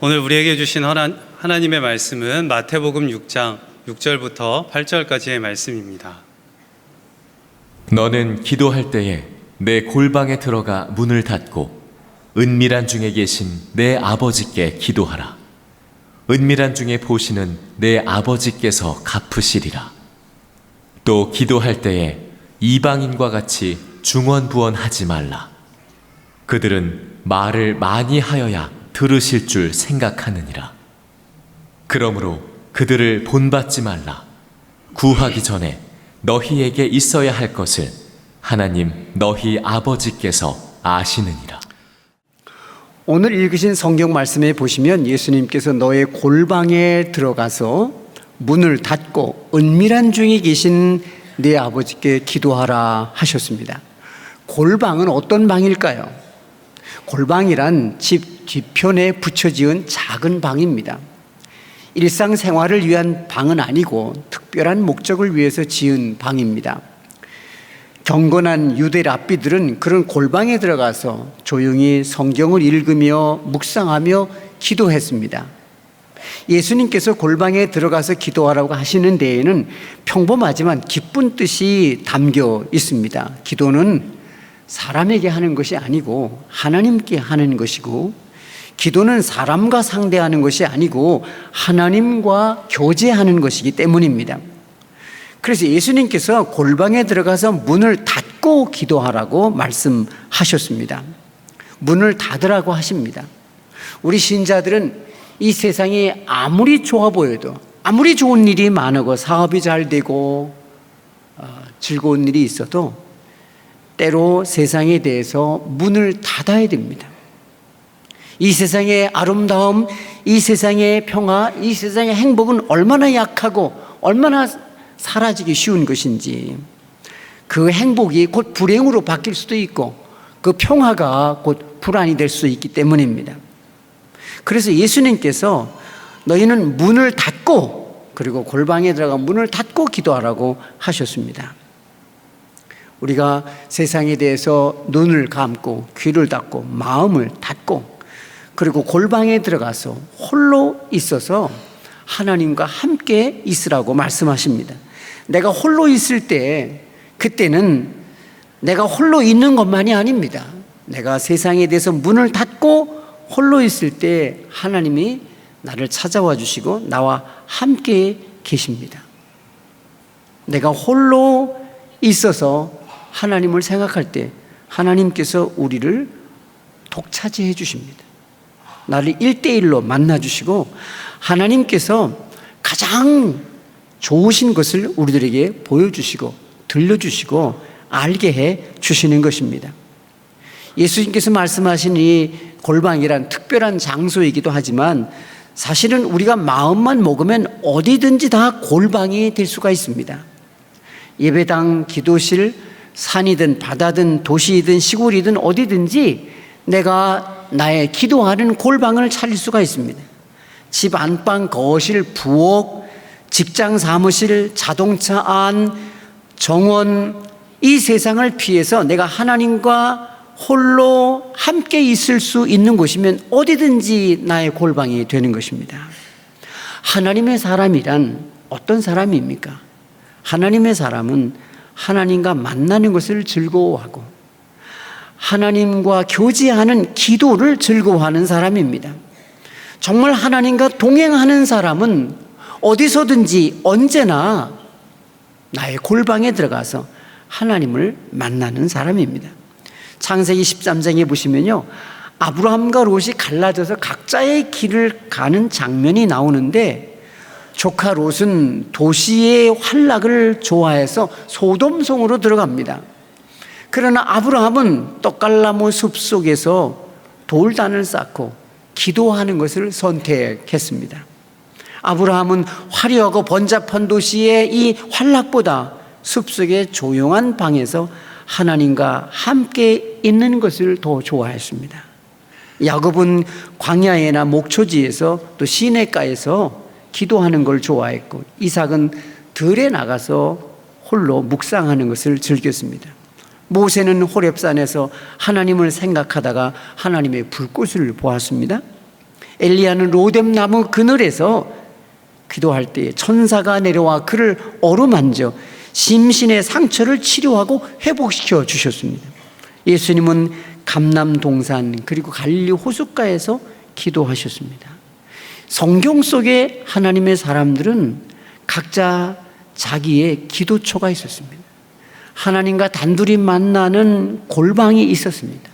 오늘 우리에게 주신 하나님의 말씀은 마태복음 6장 6절부터 8절까지의 말씀입니다. 너는 기도할 때에 내 골방에 들어가 문을 닫고 은밀한 중에 계신 내 아버지께 기도하라. 은밀한 중에 보시는 내 아버지께서 갚으시리라. 또 기도할 때에 이방인과 같이 중언부언하지 말라. 그들은 말을 많이 하여야 들으실 줄 생각하느니라. 그러므로 그들을 본받지 말라. 구하기 전에 너희에게 있어야 할 것을 하나님 너희 아버지께서 아시느니라. 오늘 읽으신 성경 말씀에 보시면 예수님께서 너의 골방에 들어가서 문을 닫고 은밀한 중에 계신 네 아버지께 기도하라 하셨습니다. 골방은 어떤 방일까요? 골방이란 집 뒤편에 붙여지은 작은 방입니다. 일상생활을 위한 방은 아니고 특별한 목적을 위해서 지은 방입니다. 경건한 유대 랍비들은 그런 골방에 들어가서 조용히 성경을 읽으며 묵상하며 기도했습니다. 예수님께서 골방에 들어가서 기도하라고 하시는 데에는 평범하지만 기쁜 뜻이 담겨 있습니다. 기도는 사람에게 하는 것이 아니고 하나님께 하는 것이고, 기도는 사람과 상대하는 것이 아니고 하나님과 교제하는 것이기 때문입니다. 그래서 예수님께서 골방에 들어가서 문을 닫고 기도하라고 말씀하셨습니다. 문을 닫으라고 하십니다. 우리 신자들은 이 세상이 아무리 좋아 보여도, 아무리 좋은 일이 많고 사업이 잘 되고 즐거운 일이 있어도 때로 세상에 대해서 문을 닫아야 됩니다. 이 세상의 아름다움, 이 세상의 평화, 이 세상의 행복은 얼마나 약하고 얼마나 사라지기 쉬운 것인지, 그 행복이 곧 불행으로 바뀔 수도 있고 그 평화가 곧 불안이 될 수 있기 때문입니다. 그래서 예수님께서 너희는 문을 닫고, 그리고 골방에 들어가 문을 닫고 기도하라고 하셨습니다. 우리가 세상에 대해서 눈을 감고 귀를 닫고 마음을 닫고 그리고 골방에 들어가서 홀로 있어서 하나님과 함께 있으라고 말씀하십니다. 내가 홀로 있을 때, 그때는 내가 홀로 있는 것만이 아닙니다. 내가 세상에 대해서 문을 닫고 홀로 있을 때 하나님이 나를 찾아와 주시고 나와 함께 계십니다. 내가 홀로 있어서 하나님을 생각할 때 하나님께서 우리를 독차지해 주십니다. 나를 1대1로 만나 주시고 하나님께서 가장 좋으신 것을 우리들에게 보여주시고 들려주시고 알게 해 주시는 것입니다. 예수님께서 말씀하신 이 골방이란 특별한 장소이기도 하지만 사실은 우리가 마음만 먹으면 어디든지 다 골방이 될 수가 있습니다. 예배당, 기도실, 산이든 바다든 도시이든 시골이든 어디든지 내가 나의 기도하는 골방을 차릴 수가 있습니다. 집 안방, 거실, 부엌, 직장 사무실, 자동차 안, 정원, 이 세상을 피해서 내가 하나님과 홀로 함께 있을 수 있는 곳이면 어디든지 나의 골방이 되는 것입니다. 하나님의 사람이란 어떤 사람입니까? 하나님의 사람은 하나님과 만나는 것을 즐거워하고 하나님과 교제하는 기도를 즐거워하는 사람입니다. 정말 하나님과 동행하는 사람은 어디서든지 언제나 나의 골방에 들어가서 하나님을 만나는 사람입니다. 창세기 13장에 보시면요, 아브라함과 롯이 갈라져서 각자의 길을 가는 장면이 나오는데, 조카 롯은 도시의 환락을 좋아해서 소돔성으로 들어갑니다. 그러나 아브라함은 떡갈나무 숲속에서 돌단을 쌓고 기도하는 것을 선택했습니다. 아브라함은 화려하고 번잡한 도시의 이 환락보다 숲속의 조용한 방에서 하나님과 함께 있는 것을 더 좋아했습니다. 야곱은 광야에나 목초지에서 또 시내가에서 기도하는 걸 좋아했고, 이삭은 들에 나가서 홀로 묵상하는 것을 즐겼습니다. 모세는 호렙산에서 하나님을 생각하다가 하나님의 불꽃을 보았습니다. 엘리야는 로뎀 나무 그늘에서 기도할 때 천사가 내려와 그를 어루만져 심신의 상처를 치료하고 회복시켜 주셨습니다. 예수님은 감람동산 그리고 갈릴리 호숫가에서 기도하셨습니다. 성경 속에 하나님의 사람들은 각자 자기의 기도처가 있었습니다. 하나님과 단둘이 만나는 골방이 있었습니다.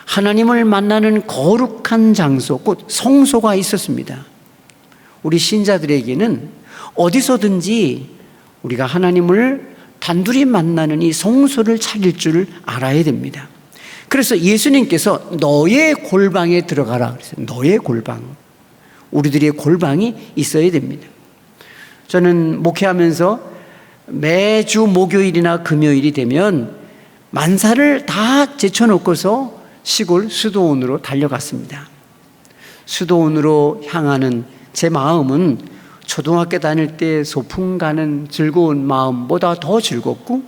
하나님을 만나는 거룩한 장소, 곧 성소가 있었습니다. 우리 신자들에게는 어디서든지 우리가 하나님을 단둘이 만나는 이 성소를 차릴 줄 알아야 됩니다. 그래서 예수님께서 너의 골방에 들어가라 그랬어요. 너의 골방. 우리들의 골방이 있어야 됩니다. 저는 목회하면서 매주 목요일이나 금요일이 되면 만사를 다 제쳐놓고서 시골 수도원으로 달려갔습니다. 수도원으로 향하는 제 마음은 초등학교 다닐 때 소풍 가는 즐거운 마음보다 더 즐겁고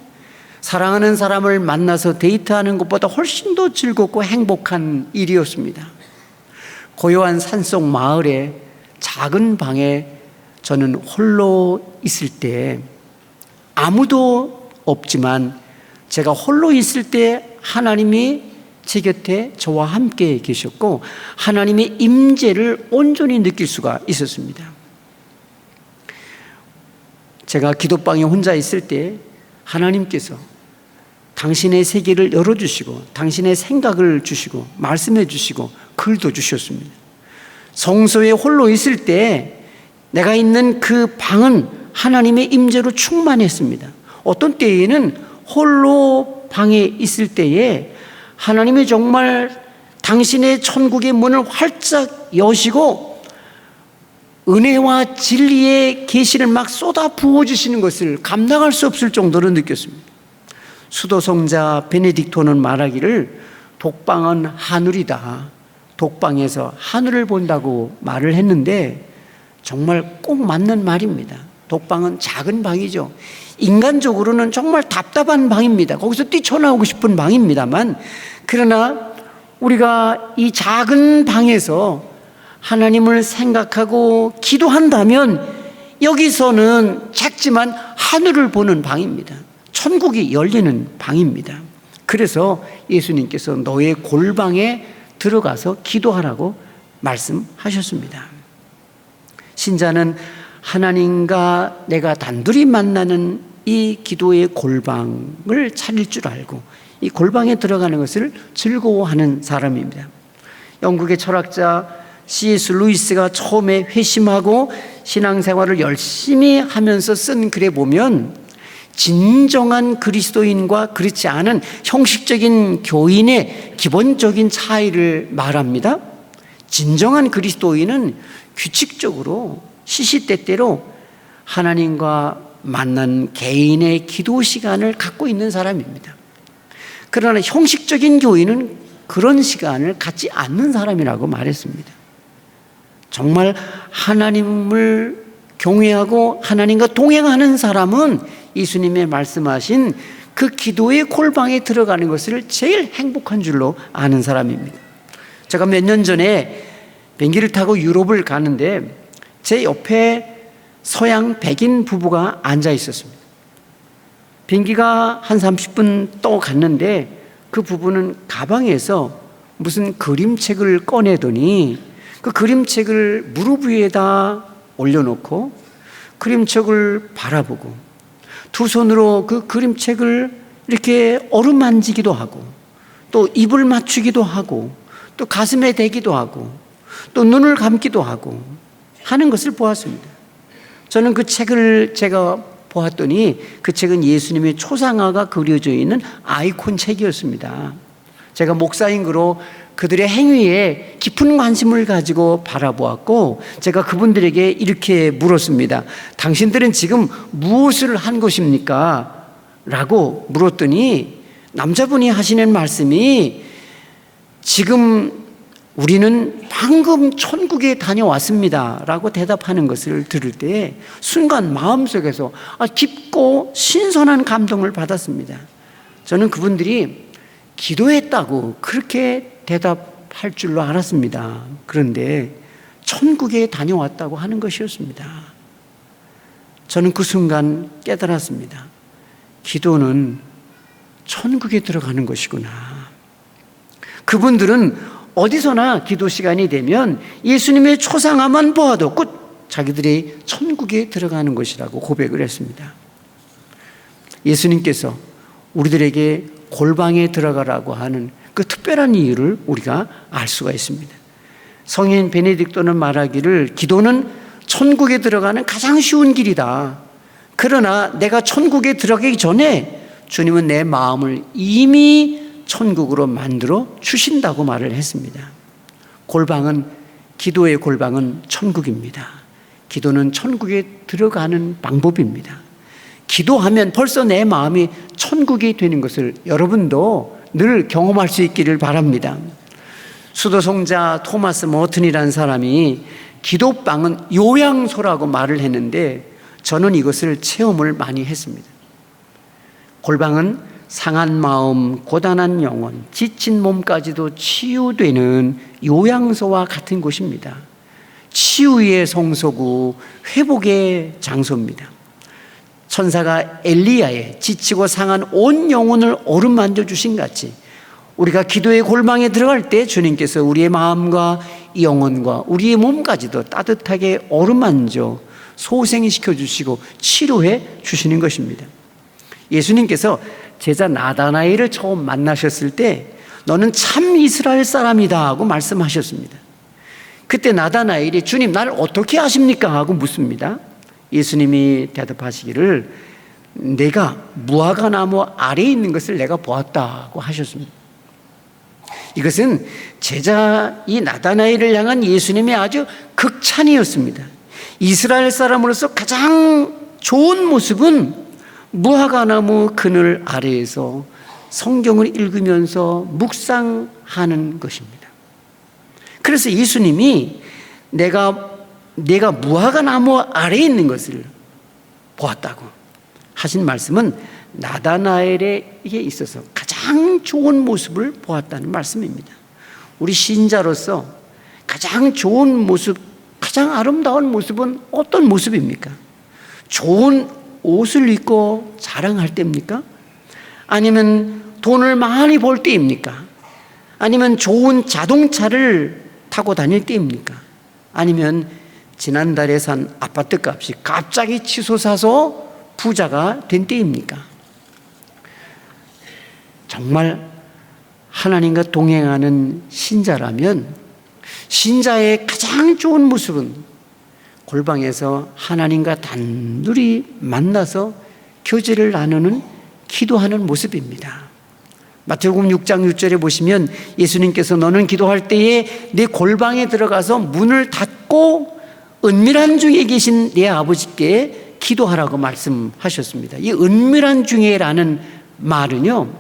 사랑하는 사람을 만나서 데이트하는 것보다 훨씬 더 즐겁고 행복한 일이었습니다. 고요한 산속 마을의 작은 방에 저는 홀로 있을 때 아무도 없지만 제가 홀로 있을 때 하나님이 제 곁에 저와 함께 계셨고 하나님의 임재를 온전히 느낄 수가 있었습니다. 제가 기도방에 혼자 있을 때 하나님께서 당신의 세계를 열어주시고 당신의 생각을 주시고 말씀해 주시고 글도 주셨습니다. 성소에 홀로 있을 때 내가 있는 그 방은 하나님의 임재로 충만했습니다. 어떤 때에는 홀로 방에 있을 때에 하나님이 정말 당신의 천국의 문을 활짝 여시고 은혜와 진리의 계시를 막 쏟아 부어주시는 것을 감당할 수 없을 정도로 느꼈습니다. 수도성자 베네딕토는 말하기를 독방은 하늘이다. 독방에서 하늘을 본다고 말을 했는데 정말 꼭 맞는 말입니다. 독방은 작은 방이죠. 인간적으로는 정말 답답한 방입니다. 거기서 뛰쳐나오고 싶은 방입니다만 그러나 우리가 이 작은 방에서 하나님을 생각하고 기도한다면 여기서는 작지만 하늘을 보는 방입니다. 천국이 열리는 방입니다. 그래서 예수님께서 너의 골방에 들어가서 기도하라고 말씀하셨습니다. 신자는 하나님과 내가 단둘이 만나는 이 기도의 골방을 차릴 줄 알고 이 골방에 들어가는 것을 즐거워하는 사람입니다. 영국의 철학자 C.S. 루이스가 처음에 회심하고 신앙생활을 열심히 하면서 쓴 글에 보면 진정한 그리스도인과 그렇지 않은 형식적인 교인의 기본적인 차이를 말합니다. 진정한 그리스도인은 규칙적으로 시시때때로 하나님과 만난 개인의 기도 시간을 갖고 있는 사람입니다. 그러나 형식적인 교인은 그런 시간을 갖지 않는 사람이라고 말했습니다. 정말 하나님을 경외하고 하나님과 동행하는 사람은 예수님의 말씀하신 그 기도의 골방에 들어가는 것을 제일 행복한 줄로 아는 사람입니다. 제가 몇 년 전에 비행기를 타고 유럽을 가는데 제 옆에 서양 백인 부부가 앉아 있었습니다. 비행기가 한 30분 또 갔는데 그 부부는 가방에서 무슨 그림책을 꺼내더니 그 그림책을 무릎 위에다 올려놓고 그림책을 바라보고 두 손으로 그 그림책을 이렇게 어루만지기도 하고 또 입을 맞추기도 하고 또 가슴에 대기도 하고 또 눈을 감기도 하고 하는 것을 보았습니다. 저는 그 책을 제가 보았더니 그 책은 예수님의 초상화가 그려져 있는 아이콘 책이었습니다. 제가 목사인 그로 그들의 행위에 깊은 관심을 가지고 바라보았고 제가 그분들에게 이렇게 물었습니다. 당신들은 지금 무엇을 한 것입니까? 라고 물었더니 남자분이 하시는 말씀이 지금 우리는 방금 천국에 다녀왔습니다 라고 대답하는 것을 들을 때 순간 마음속에서 깊고 신선한 감동을 받았습니다. 저는 그분들이 기도했다고 그렇게 대답할 줄로 알았습니다. 그런데 천국에 다녀왔다고 하는 것이었습니다. 저는 그 순간 깨달았습니다. 기도는 천국에 들어가는 것이구나. 그분들은 어디서나 기도 시간이 되면 예수님의 초상화만 보아도 곧 자기들이 천국에 들어가는 것이라고 고백을 했습니다. 예수님께서 우리들에게 골방에 들어가라고 하는 그 특별한 이유를 우리가 알 수가 있습니다. 성인 베네딕토는 말하기를 기도는 천국에 들어가는 가장 쉬운 길이다. 그러나 내가 천국에 들어가기 전에 주님은 내 마음을 이미 천국으로 만들어 주신다고 말을 했습니다. 기도의 골방은 천국입니다. 기도는 천국에 들어가는 방법입니다. 기도하면 벌써 내 마음이 천국이 되는 것을 여러분도 늘 경험할 수 있기를 바랍니다. 수도송자 토마스 머튼이라는 사람이 기도방은 요양소라고 말을 했는데 저는 이것을 체험을 많이 했습니다. 골방은 상한 마음, 고단한 영혼, 지친 몸까지도 치유되는 요양소와 같은 곳입니다. 치유의 성소고 회복의 장소입니다. 천사가 엘리야의 지치고 상한 온 영혼을 어루만져 주신 같이 우리가 기도의 골방에 들어갈 때 주님께서 우리의 마음과 영혼과 우리의 몸까지도 따뜻하게 어루만져 소생시켜 주시고 치료해 주시는 것입니다. 예수님께서 제자 나다나엘을 처음 만나셨을 때 너는 참 이스라엘 사람이다 하고 말씀하셨습니다. 그때 나다나엘이 주님 나를 어떻게 아십니까? 하고 묻습니다. 예수님이 대답하시기를 내가 무화과 나무 아래에 있는 것을 내가 보았다고 하셨습니다. 이것은 제자 이 나다나엘을 향한 예수님의 아주 극찬이었습니다. 이스라엘 사람으로서 가장 좋은 모습은 무화과 나무 그늘 아래에서 성경을 읽으면서 묵상하는 것입니다. 그래서 예수님이 내가 무화과 나무 아래에 있는 것을 보았다고 하신 말씀은 나다나엘에게 있어서 가장 좋은 모습을 보았다는 말씀입니다. 우리 신자로서 가장 좋은 모습, 가장 아름다운 모습은 어떤 모습입니까? 좋은 옷을 입고 자랑할 때입니까? 아니면 돈을 많이 벌 때입니까? 아니면 좋은 자동차를 타고 다닐 때입니까? 아니면 지난달에 산 아파트 값이 갑자기 치솟아서 부자가 된 때입니까? 정말 하나님과 동행하는 신자라면 신자의 가장 좋은 모습은 골방에서 하나님과 단둘이 만나서 교제를 나누는 기도하는 모습입니다. 마태복음 6장 6절에 보시면 예수님께서 너는 기도할 때에 내 골방에 들어가서 문을 닫고 은밀한 중에 계신 내 아버지께 기도하라고 말씀하셨습니다. 이 은밀한 중에라는 말은요,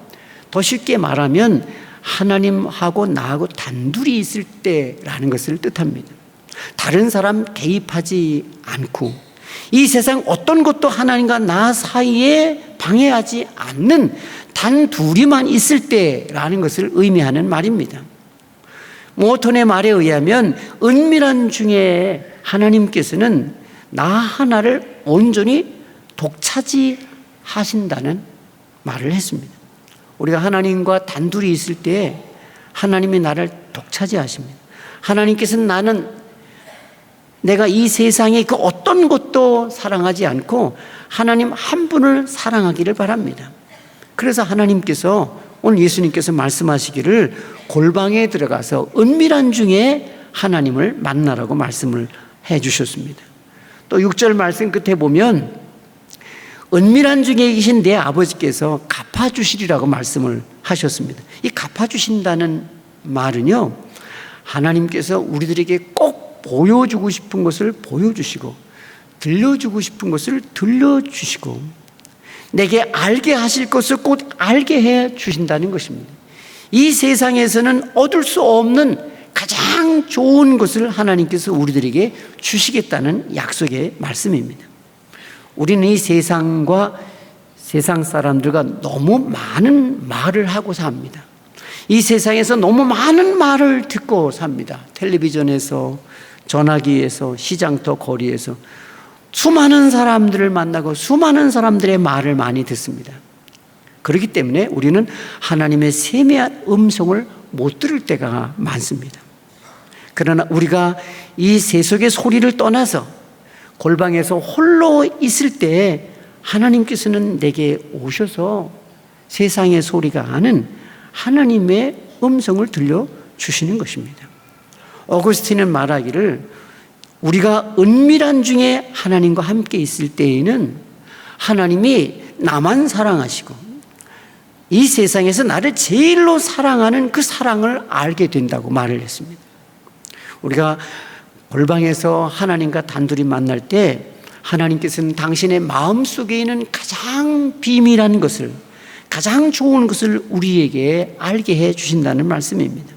더 쉽게 말하면 하나님하고 나하고 단둘이 있을 때라는 것을 뜻합니다. 다른 사람 개입하지 않고 이 세상 어떤 것도 하나님과 나 사이에 방해하지 않는 단 둘이만 있을 때라는 것을 의미하는 말입니다. 모턴의 말에 의하면 은밀한 중에 하나님께서는 나 하나를 온전히 독차지하신다는 말을 했습니다. 우리가 하나님과 단둘이 있을 때 하나님이 나를 독차지하십니다. 하나님께서는 내가 이 세상의 그 어떤 것도 사랑하지 않고 하나님 한 분을 사랑하기를 바랍니다. 그래서 하나님께서 오늘 예수님께서 말씀하시기를 골방에 들어가서 은밀한 중에 하나님을 만나라고 말씀을 해 주셨습니다. 또 6절 말씀 끝에 보면 은밀한 중에 계신 내 아버지께서 갚아주시리라고 말씀을 하셨습니다. 이 갚아주신다는 말은요, 하나님께서 우리들에게 꼭 보여주고 싶은 것을 보여주시고 들려주고 싶은 것을 들려주시고 내게 알게 하실 것을 꼭 알게 해 주신다는 것입니다. 이 세상에서는 얻을 수 없는 가장 좋은 것을 하나님께서 우리들에게 주시겠다는 약속의 말씀입니다. 우리는 이 세상과 세상 사람들과 너무 많은 말을 하고 삽니다. 이 세상에서 너무 많은 말을 듣고 삽니다. 텔레비전에서, 전화기에서, 시장터, 거리에서 수많은 사람들을 만나고 수많은 사람들의 말을 많이 듣습니다. 그렇기 때문에 우리는 하나님의 세미한 음성을 못 들을 때가 많습니다. 그러나 우리가 이 세속의 소리를 떠나서 골방에서 홀로 있을 때 하나님께서는 내게 오셔서 세상의 소리가 아닌 하나님의 음성을 들려주시는 것입니다. 어거스틴은 말하기를 우리가 은밀한 중에 하나님과 함께 있을 때에는 하나님이 나만 사랑하시고 이 세상에서 나를 제일로 사랑하는 그 사랑을 알게 된다고 말을 했습니다. 우리가 골방에서 하나님과 단둘이 만날 때 하나님께서는 당신의 마음속에 있는 가장 비밀한 것을, 가장 좋은 것을 우리에게 알게 해 주신다는 말씀입니다.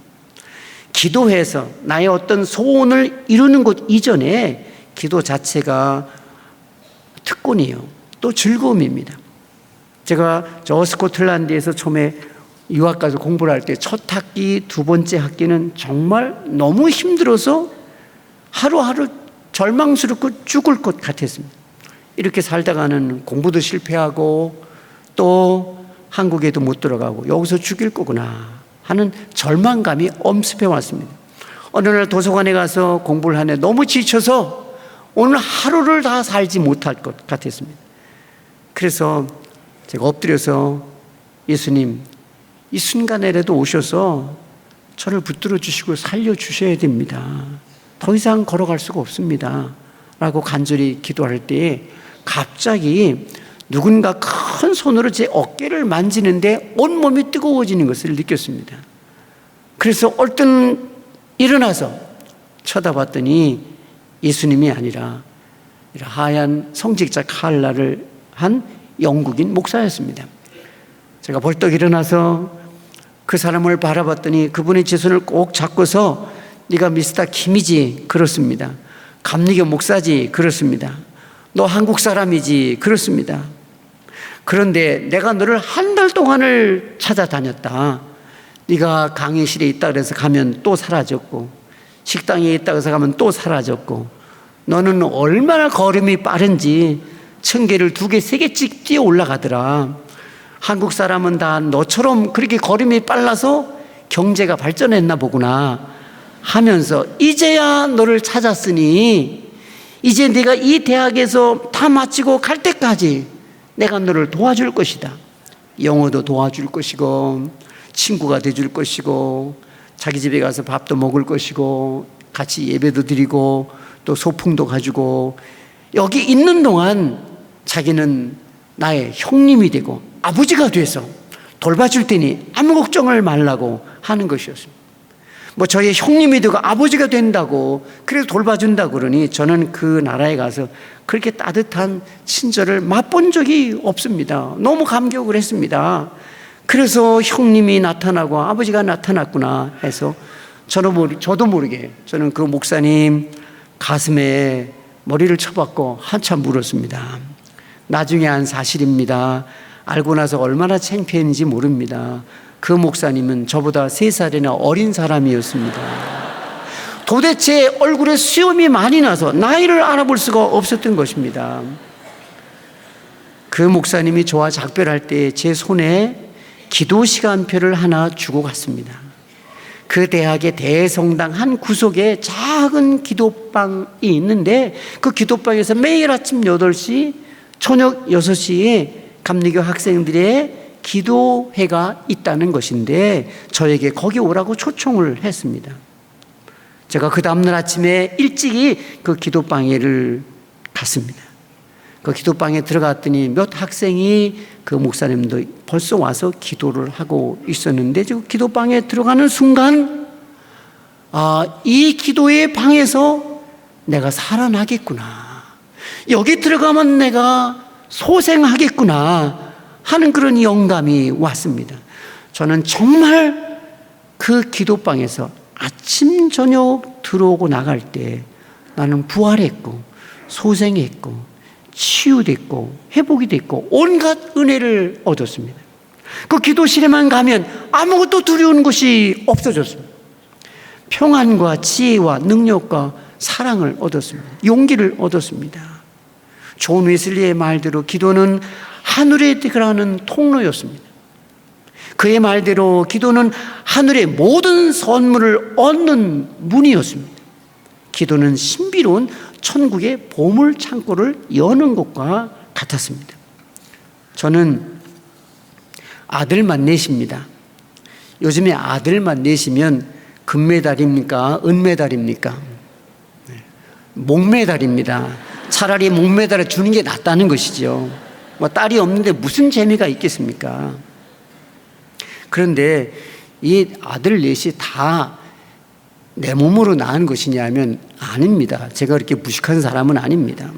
기도해서 나의 어떤 소원을 이루는 것 이전에 기도 자체가 특권이요, 또 즐거움입니다. 제가 저 스코틀랜드에서 처음에 유학 가서 공부를 할 때 첫 학기, 두 번째 학기는 정말 너무 힘들어서 하루하루 절망스럽고 죽을 것 같았습니다. 이렇게 살다가는 공부도 실패하고 또 한국에도 못 들어가고 여기서 죽일 거구나 하는 절망감이 엄습해 왔습니다. 어느 날 도서관에 가서 공부를 하는데 너무 지쳐서 오늘 하루를 다 살지 못할 것 같았습니다. 그래서 제가 엎드려서 예수님, 이 순간에라도 오셔서 저를 붙들어 주시고 살려주셔야 됩니다. 더 이상 걸어갈 수가 없습니다. 라고 간절히 기도할 때 갑자기 누군가 큰 손으로 제 어깨를 만지는데 온몸이 뜨거워지는 것을 느꼈습니다. 그래서 얼른 일어나서 쳐다봤더니 예수님이 아니라 하얀 성직자 칼라를 한 영국인 목사였습니다. 제가 벌떡 일어나서 그 사람을 바라봤더니 그분의 제 손을 꼭 잡고서 네가 미스터 킴이지? 그렇습니다. 감리교 목사지? 그렇습니다. 너 한국 사람이지? 그렇습니다. 그런데 내가 너를 한 달 동안을 찾아다녔다. 네가 강의실에 있다 그래서 가면 또 사라졌고 식당에 있다 그래서 가면 또 사라졌고 너는 얼마나 걸음이 빠른지 1000개를 2개, 3개씩 뛰어 올라가더라. 한국 사람은 다 너처럼 그렇게 걸음이 빨라서 경제가 발전했나 보구나 하면서 이제야 너를 찾았으니 이제 네가 이 대학에서 다 마치고 갈 때까지 내가 너를 도와줄 것이다. 영어도 도와줄 것이고 친구가 돼줄 것이고 자기 집에 가서 밥도 먹을 것이고 같이 예배도 드리고 또 소풍도 가지고 여기 있는 동안 자기는 나의 형님이 되고 아버지가 돼서 돌봐줄 테니 아무 걱정을 말라고 하는 것이었습니다. 뭐 저의 형님이 되고 아버지가 된다고 그래서 돌봐준다고 그러니 저는 그 나라에 가서 그렇게 따뜻한 친절을 맛본 적이 없습니다. 너무 감격을 했습니다. 그래서 형님이 나타나고 아버지가 나타났구나 해서 저도 모르게 저는 그 목사님 가슴에 머리를 쳐박고 한참 물었습니다. 나중에 한 사실입니다. 알고 나서 얼마나 창피했는지 모릅니다. 그 목사님은 저보다 3살이나 어린 사람이었습니다. 도대체 얼굴에 수염이 많이 나서 나이를 알아볼 수가 없었던 것입니다. 그 목사님이 저와 작별할 때 제 손에 기도 시간표를 하나 주고 갔습니다. 그 대학의 대성당 한 구석에 작은 기도방이 있는데 그 기도방에서 매일 아침 8시, 저녁 6시에 감리교 학생들의 기도회가 있다는 것인데 저에게 거기 오라고 초청을 했습니다. 제가 그 다음날 아침에 일찍이 그 기도방에를 갔습니다. 그 기도방에 들어갔더니 몇 학생이 그 목사님도 벌써 와서 기도를 하고 있었는데 그 기도방에 들어가는 순간 이 기도의 방에서 내가 살아나겠구나. 여기 들어가면 내가 소생하겠구나 하는 그런 영감이 왔습니다. 저는 정말 그 기도방에서 아침 저녁 들어오고 나갈 때 나는 부활했고 소생했고 치유됐고 회복이 됐고 온갖 은혜를 얻었습니다. 그 기도실에만 가면 아무것도 두려운 것이 없어졌습니다. 평안과 지혜와 능력과 사랑을 얻었습니다. 용기를 얻었습니다. 존 웨슬리의 말대로 기도는 하늘에 들어가는 통로였습니다. 그의 말대로 기도는 하늘의 모든 선물을 얻는 문이었습니다. 기도는 신비로운 천국의 보물 창고를 여는 것과 같았습니다. 저는 아들만 내십니다. 요즘에 아들만 내시면 금메달입니까? 은메달입니까? 목메달입니다. 차라리 목메달을 주는 게 낫다는 것이죠. 뭐 딸이 없는데 무슨 재미가 있겠습니까? 그런데 이 아들 넷이 다 내 몸으로 낳은 것이냐면 아닙니다. 제가 그렇게 무식한 사람은 아닙니다.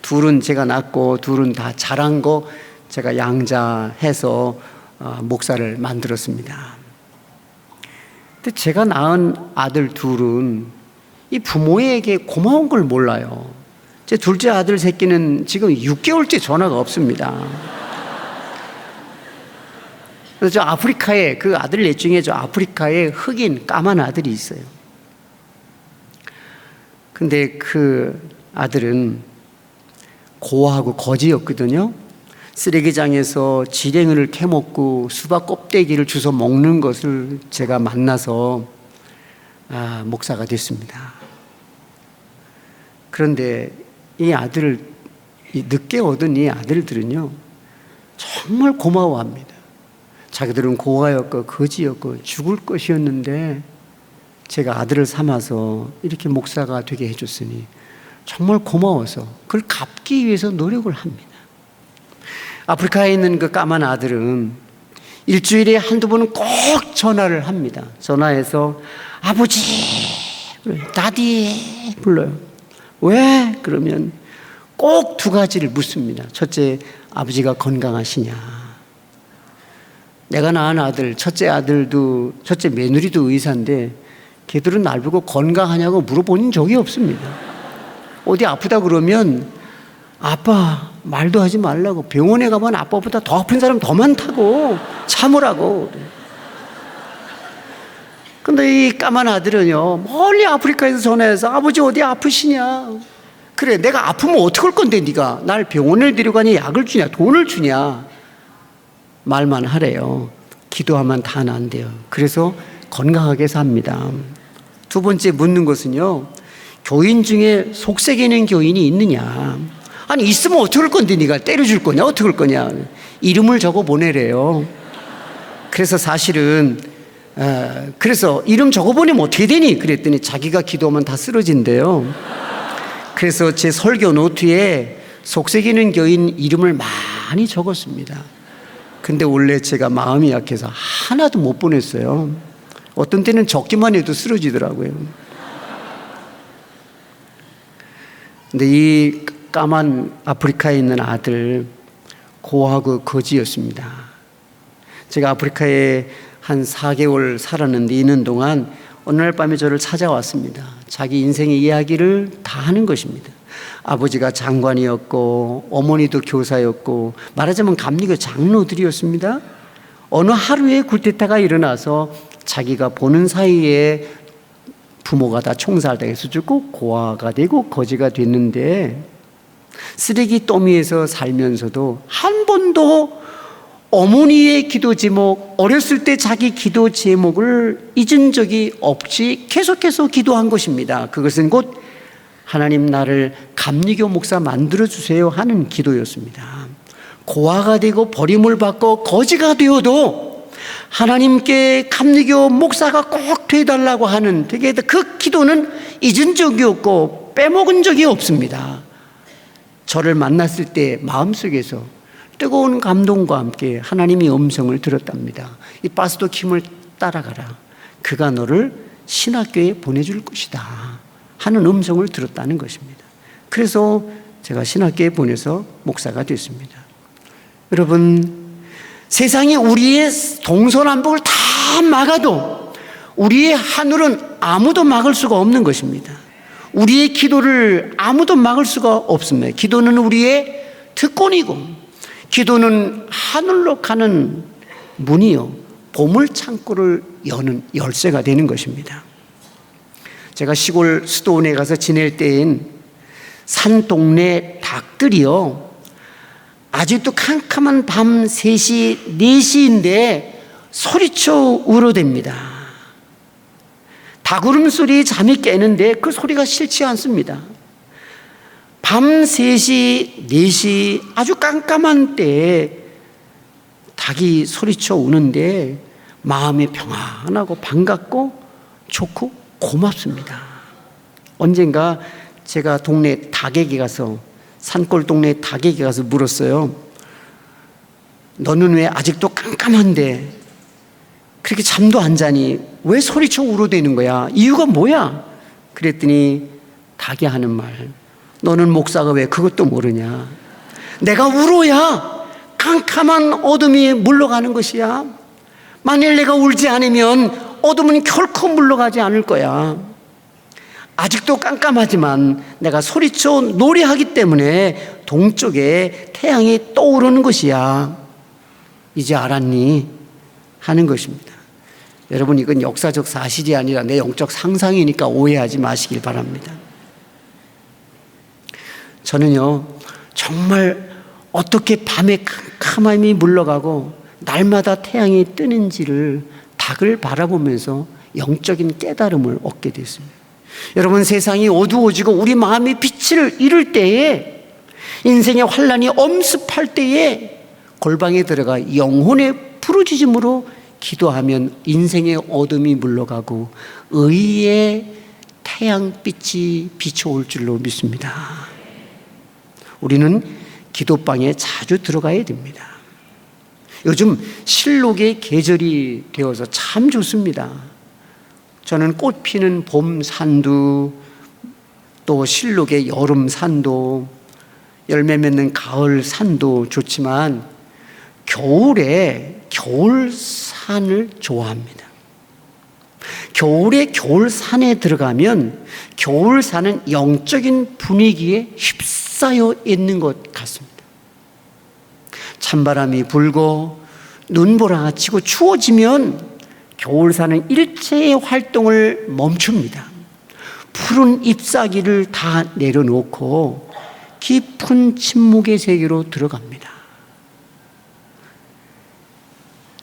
둘은 제가 낳고 둘은 다 자란 거 제가 양자해서 목사를 만들었습니다. 근데 제가 낳은 아들 둘은 이 부모에게 고마운 걸 몰라요. 제 둘째 아들 새끼는 지금 6개월째 전화가 없습니다. 그래서 저 아프리카에 그 아들 넷 중에 저 아프리카에 흑인 까만 아들이 있어요. 근데 그 아들은 고아하고 거지였거든요. 쓰레기장에서 지렁이를 캐먹고 수박 껍데기를 주워 먹는 것을 제가 만나서 목사가 됐습니다. 그런데 이 아들을 늦게 얻은 이 아들들은요 정말 고마워합니다. 자기들은 고아였고 거지였고 죽을 것이었는데 제가 아들을 삼아서 이렇게 목사가 되게 해줬으니 정말 고마워서 그걸 갚기 위해서 노력을 합니다. 아프리카에 있는 그 까만 아들은 일주일에 한두 번은 꼭 전화를 합니다. 전화해서 아버지, 다디 불러요. 왜? 그러면 꼭 두 가지를 묻습니다. 첫째, 아버지가 건강하시냐? 내가 낳은 아들, 첫째 며느리도 의사인데 걔들은 날 보고 건강하냐고 물어본 적이 없습니다. 어디 아프다 그러면 아빠 말도 하지 말라고, 병원에 가면 아빠보다 더 아픈 사람 더 많다고, 참으라고. 근데 이 까만 아들은요 멀리 아프리카에서 전화해서 아버지 어디 아프시냐? 그래, 내가 아프면 어떡할 건데 네가 날 병원을 데려가니 약을 주냐 돈을 주냐? 말만 하래요. 기도하면 다 난대요. 그래서 건강하게 삽니다. 두 번째 묻는 것은요, 교인 중에 속색이는 교인이 있느냐? 아니 있으면 어떡할 건데 네가 때려줄 거냐? 어떡할 거냐? 이름을 적어 보내래요. 그래서 사실은 그래서 이름 적어 보내면 어떻게 되니? 그랬더니 자기가 기도하면 다 쓰러진대요. 그래서 제 설교 노트에 속색이는 교인 이름을 많이 적었습니다. 근데 원래 제가 마음이 약해서 하나도 못 보냈어요. 어떤 때는 적기만 해도 쓰러지더라고요. 근데 이 까만 아프리카에 있는 아들 고아하고 거지였습니다. 제가 아프리카에 한 4개월 살았는데 있는 동안 어느 날 밤에 저를 찾아왔습니다. 자기 인생의 이야기를 다 하는 것입니다. 아버지가 장관이었고 어머니도 교사였고 말하자면 감리교 장로들이었습니다. 어느 하루에 굴대타가 일어나서 자기가 보는 사이에 부모가 다 총살당해서 죽고 고아가 되고 거지가 됐는데 쓰레기 더미에서 살면서도 한 번도 어머니의 기도 제목, 어렸을 때 자기 기도 제목을 잊은 적이 없이 계속해서 기도한 것입니다. 그것은 곧 하나님 나를 감리교 목사 만들어주세요 하는 기도였습니다. 고아가 되고 버림을 받고 거지가 되어도 하나님께 감리교 목사가 꼭 되어달라고 하는 되게 그 기도는 잊은 적이 없고 빼먹은 적이 없습니다. 저를 만났을 때 마음속에서 뜨거운 감동과 함께 하나님이 음성을 들었답니다. 이 파스토 킴을 따라가라. 그가 너를 신학교에 보내줄 것이다 하는 음성을 들었다는 것입니다. 그래서 제가 신학교에 보내서 목사가 됐습니다. 여러분, 세상이 우리의 동서남북을 다 막아도 우리의 하늘은 아무도 막을 수가 없는 것입니다. 우리의 기도를 아무도 막을 수가 없습니다. 기도는 우리의 특권이고 기도는 하늘로 가는 문이요, 보물 창고를 여는 열쇠가 되는 것입니다. 제가 시골 수도원에 가서 지낼 때엔 산 동네 닭들이요, 아직도 캄캄한 밤 3시, 4시인데 소리쳐 울어댑니다. 닭 울음소리에 잠이 깨는데 그 소리가 싫지 않습니다. 밤 3시, 4시 아주 깜깜한 때에 닭이 소리쳐 우는데 마음이 평안하고 반갑고 좋고 고맙습니다. 언젠가 제가 동네 닭에게 가서, 산골 동네 닭에게 가서 물었어요. 너는 왜 아직도 깜깜한데 그렇게 잠도 안 자니 왜 소리쳐 울어대는 거야? 이유가 뭐야? 그랬더니 닭이 하는 말, 너는 목사가 왜 그것도 모르냐? 내가 울어야 캄캄한 어둠이 물러가는 것이야. 만일 내가 울지 않으면 어둠은 결코 물러가지 않을 거야. 아직도 깜깜하지만 내가 소리쳐 노래하기 때문에 동쪽에 태양이 떠오르는 것이야. 이제 알았니? 하는 것입니다. 여러분, 이건 역사적 사실이 아니라 내 영적 상상이니까 오해하지 마시길 바랍니다. 저는요, 정말 어떻게 밤에 캄캄함이 물러가고 날마다 태양이 뜨는지를 닭을 바라보면서 영적인 깨달음을 얻게 됐습니다. 여러분, 세상이 어두워지고 우리 마음이 빛을 잃을 때에, 인생의 환란이 엄습할 때에 골방에 들어가 영혼의 부르짖음으로 기도하면 인생의 어둠이 물러가고 의의 태양빛이 비춰올 줄로 믿습니다. 우리는 기도방에 자주 들어가야 됩니다. 요즘 실록의 계절이 되어서 참 좋습니다. 저는 꽃 피는 봄 산도, 또 실록의 여름 산도, 열매 맺는 가을 산도 좋지만 겨울에 겨울산을 좋아합니다. 겨울에 겨울산에 들어가면 겨울산은 영적인 분위기에 휩싸여 있는 것 같습니다. 찬바람이 불고 눈보라가 치고 추워지면 겨울산은 일체의 활동을 멈춥니다. 푸른 잎사귀를 다 내려놓고 깊은 침묵의 세계로 들어갑니다.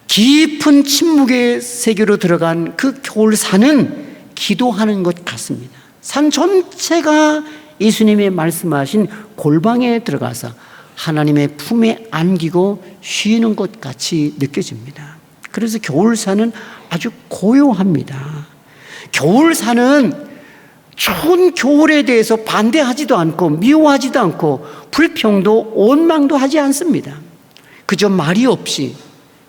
깊은 침묵의 세계로 들어간 그 겨울산은 기도하는 것 같습니다. 산 전체가 예수님의 말씀하신 골방에 들어가서 하나님의 품에 안기고 쉬는 것 같이 느껴집니다. 그래서 겨울산은 아주 고요합니다. 겨울산은 추운 겨울에 대해서 반대하지도 않고 미워하지도 않고 불평도 원망도 하지 않습니다. 그저 말이 없이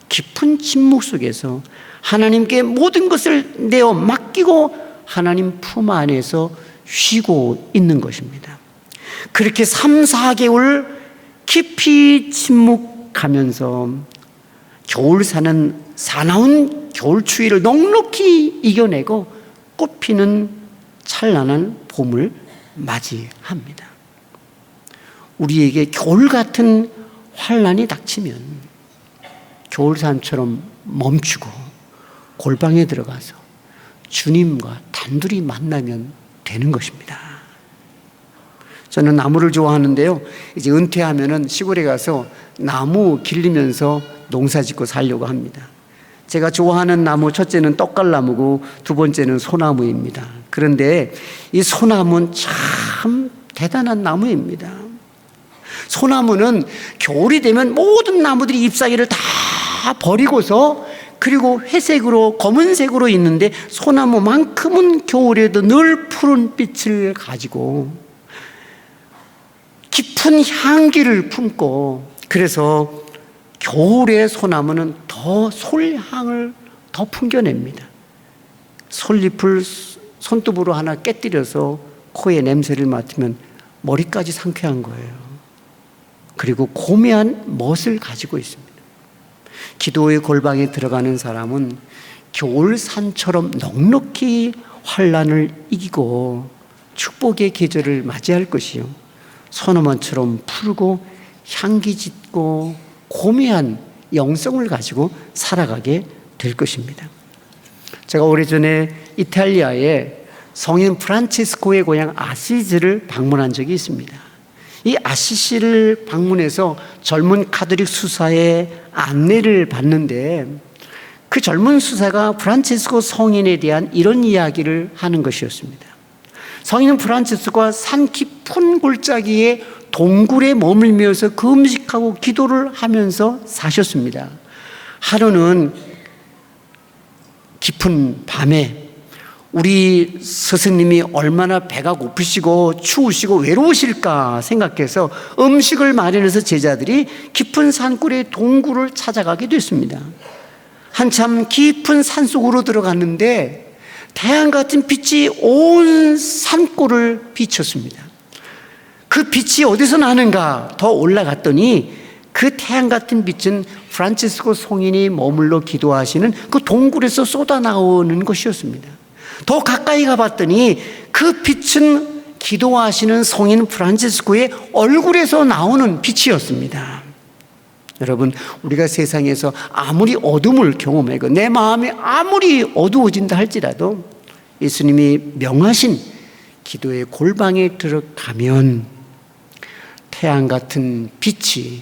깊은 침묵 속에서 하나님께 모든 것을 내어 맡기고 하나님 품 안에서 쉬고 있는 것입니다. 그렇게 3, 4개월 깊이 침묵하면서 겨울산은 사나운 겨울 추위를 넉넉히 이겨내고 꽃피는 찬란한 봄을 맞이합니다. 우리에게 겨울 같은 환란이 닥치면 겨울산처럼 멈추고 골방에 들어가서 주님과 단둘이 만나면 되는 것입니다. 저는 나무를 좋아하는데요, 이제 은퇴하면은 시골에 가서 나무 길리면서 농사 짓고 살려고 합니다. 제가 좋아하는 나무, 첫째는 떡갈나무고 두 번째는 소나무입니다. 그런데 이 소나무는 참 대단한 나무입니다. 소나무는 겨울이 되면 모든 나무들이 잎사귀를 다 버리고서, 그리고 회색으로 검은색으로 있는데 소나무만큼은 겨울에도 늘 푸른 빛을 가지고 깊은 향기를 품고, 그래서 겨울의 소나무는 더 솔향을 더 풍겨냅니다. 솔잎을 손톱으로 하나 깨뜨려서 코에 냄새를 맡으면 머리까지 상쾌한 거예요. 그리고 고매한 멋을 가지고 있습니다. 기도의 골방에 들어가는 사람은 겨울산처럼 넉넉히 환란을 이기고 축복의 계절을 맞이할 것이요, 소나무처럼 푸르고 향기 짙고 고매한 영성을 가지고 살아가게 될 것입니다. 제가 오래전에 이탈리아에 성인 프란체스코의 고향 아시지를 방문한 적이 있습니다. 이 아시시를 방문해서 젊은 카톨릭 수사의 안내를 받는데 그 젊은 수사가 프란체스코 성인에 대한 이런 이야기를 하는 것이었습니다. 성인 프란체스코가 산 깊은 골짜기에 동굴에 머물면서 금식하고 기도를 하면서 사셨습니다. 하루는 깊은 밤에 우리 스승님이 얼마나 배가 고프시고 추우시고 외로우실까 생각해서 음식을 마련해서 제자들이 깊은 산골의 동굴을 찾아가게 됐습니다. 한참 깊은 산속으로 들어갔는데 태양 같은 빛이 온 산골을 비췄습니다. 그 빛이 어디서 나는가 더 올라갔더니 그 태양 같은 빛은 프란체스코 성인이 머물러 기도하시는 그 동굴에서 쏟아나오는 것이었습니다. 더 가까이 가봤더니 그 빛은 기도하시는 성인 프란체스코의 얼굴에서 나오는 빛이었습니다. 여러분, 우리가 세상에서 아무리 어둠을 경험하고 내 마음이 아무리 어두워진다 할지라도 예수님이 명하신 기도의 골방에 들어가면 태양 같은 빛이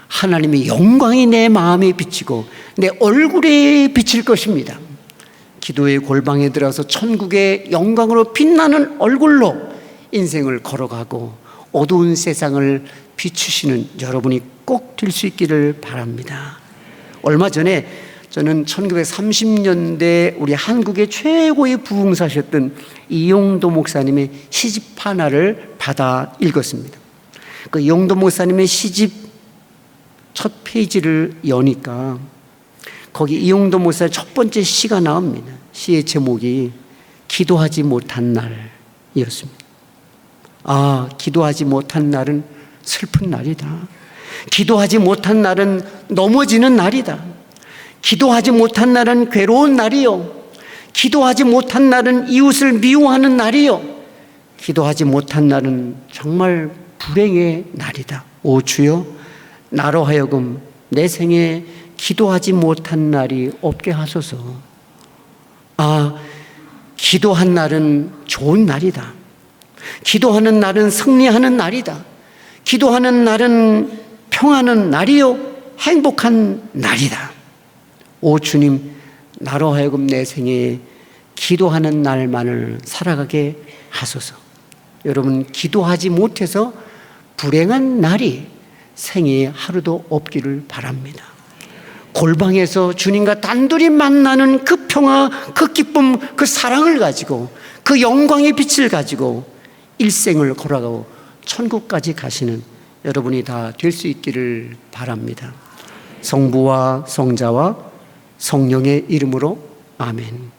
하나님의 영광이 내 마음에 비치고 내 얼굴에 비칠 것입니다. 기도의 골방에 들어서 천국의 영광으로 빛나는 얼굴로 인생을 걸어가고 어두운 세상을 비추시는 여러분이 꼭 될 수 있기를 바랍니다. 얼마 전에 저는 1930년대 우리 한국의 최고의 부흥사셨던 이용도 목사님의 시집 하나를 받아 읽었습니다. 그 이용도 목사님의 시집 첫 페이지를 여니까 거기 이용도 목사의 첫 번째 시가 나옵니다. 시의 제목이 기도하지 못한 날이었습니다. 아, 기도하지 못한 날은 슬픈 날이다. 기도하지 못한 날은 넘어지는 날이다. 기도하지 못한 날은 괴로운 날이요. 기도하지 못한 날은 이웃을 미워하는 날이요. 기도하지 못한 날은 정말 불행의 날이다. 오 주여, 나로 하여금 내 생에 기도하지 못한 날이 없게 하소서. 아, 기도한 날은 좋은 날이다. 기도하는 날은 승리하는 날이다. 기도하는 날은 평안한 날이요, 행복한 날이다. 오 주님, 나로 하여금 내 생에 기도하는 날만을 살아가게 하소서. 여러분, 기도하지 못해서 불행한 날이 생에 하루도 없기를 바랍니다. 골방에서 주님과 단둘이 만나는 그 평화, 그 기쁨, 그 사랑을 가지고 그 영광의 빛을 가지고 일생을 걸어가고 천국까지 가시는 여러분이 다 될 수 있기를 바랍니다. 성부와 성자와 성령의 이름으로 아멘.